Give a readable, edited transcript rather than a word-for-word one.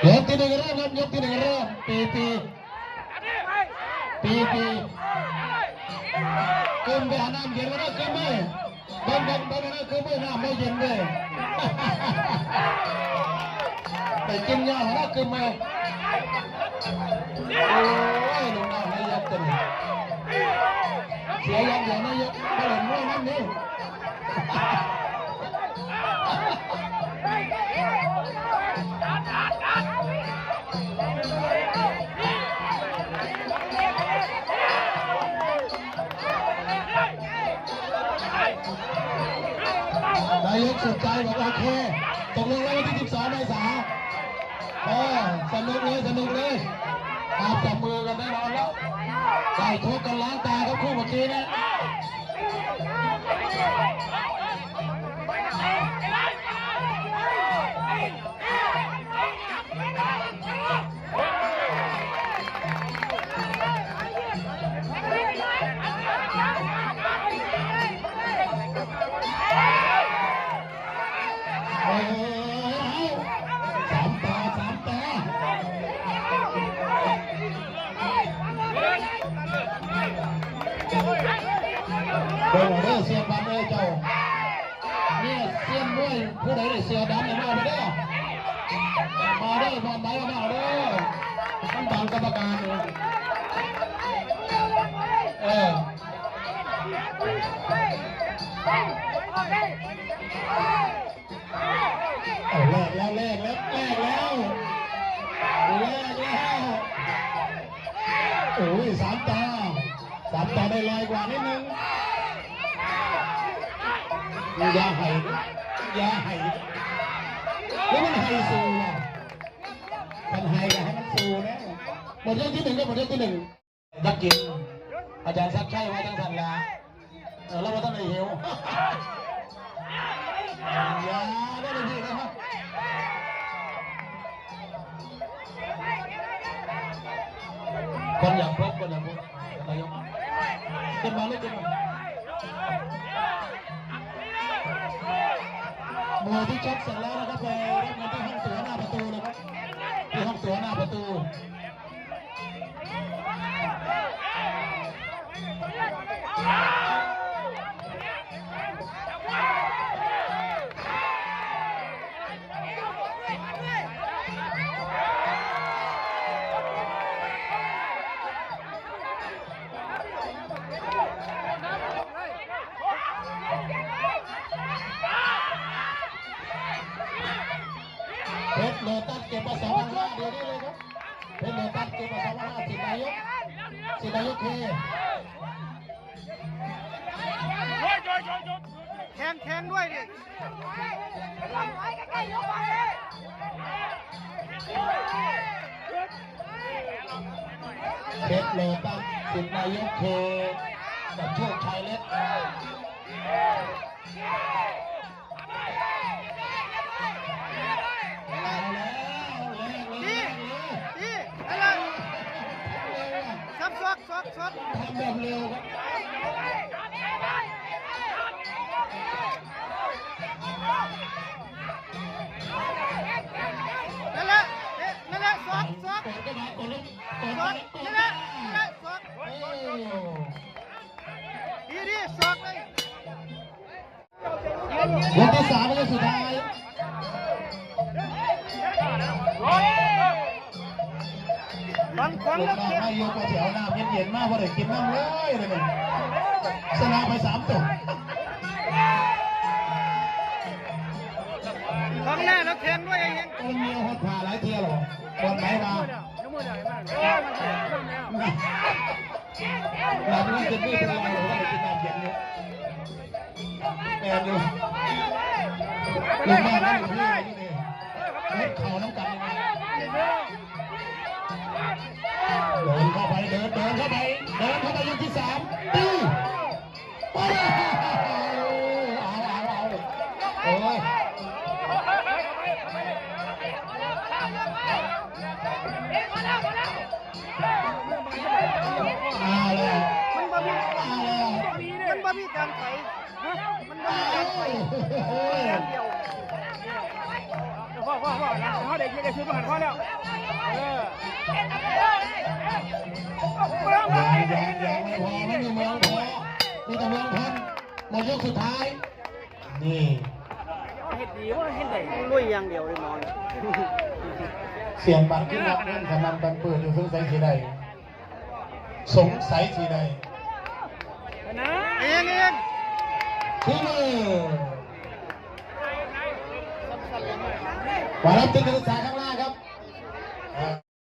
ยกที่หนึ่งเริ่มครับยกที่หนึ่งเริ่มปีขึ้นไปหาน้ำเย็นแล้วขึ้นไปบนนะขึ้นไปน้ำไม่เย็นเลยไปกินยาแล้วขึ้นมาโอ้ยลงน้ำไม่ยกตัวนี้เสียยังเดี๋ยวไม่ยกไม่เห็นว่านั่นนี่นายกสุดใจบอกโอเคตกลงแล้ววันที่12 เมษายนสนุกเลยมาจับมือกันแน่นอนแล้วใส่โชกกันล้างตาเขาคู่เมื่อกี้นะเดี๋ยวเด้อเสียบันเลยเจ้าเนี่ยเสียนด้วยผู้ใดได้เสียดำเนี่ยมาเด้อบอลไหนมาเด้อต้องตามกรรมการเลยแลกแล้วโอ้ย3 ตาได้ลอยกว่านิดนึงยาไห่แล้วมันไห่สูอ่ะมันไห่กับให้มันสูนะหมดเรื่องที่ 1ก็หมดเรื่องที่ 1ยักกินอาจารย์ซักใช่ไว้ทั้งสันละแล้วเราต้องได้หิวยาได้เลยพี่นะครับคนอย่างพบนายกขึ้นมาเลยขึ้นมาหมู่ที่ช็อปเสร็จแล้วนะครับไปรับเงินที่ห้องตั๋วหน้าประตูนะครับที่ห้องตั๋วหน้าประตูเพชรโลตัสเก็บมา2,500เดี๋ยวนี้เลยครับเพชรโลตัสเก็บมา2,500สินายกเคแข่งด้วยดิเพชรโลตัสสินายกเคกับโชคชัยเล็กสดทำแบบเร็วนั่นแหละสดดีสดเลยวันที่ 3เป็นสุดท้ายลูกน้องให้ยกไปแถวน้ำเย็นๆมากเพราะเด็กกินน้ำเลยเนี่ยชนะไป3 ตัวข้างหน้าแล้วแข่งด้วยเองคนเมียหดผ่าหลายเที่ยวหรอบอลไหนมาเราไม่ได้เป็นอะไรหรอกเรากินน้ำเย็นเนี่ยแอนดูลูกบ้านนั่นอยู่ที่ไหนนี่เข่าน้ำกันเดินเข้าไปยกที่ 3ตีโอ้ยมันบ่มีการไถมันบ่มีการไถเดียวพ่อเขาได้เย จะได้ซื้อมาหันข้อแล้วยังไม่พอไม่มีเมืองพอมีแต่เมืองพันหมดยกสุดท้ายนี่ เห็ดดีว่าเห็ดไหนลุยอย่างเดียวเลยนอน เสียงบัตรขึ้นมาเล่นขนาดกันเปิดอยู่สงสัยสีใดสงสัยสีใดเองคือมือมารับตึกการศึกษาข้างหน้าครับ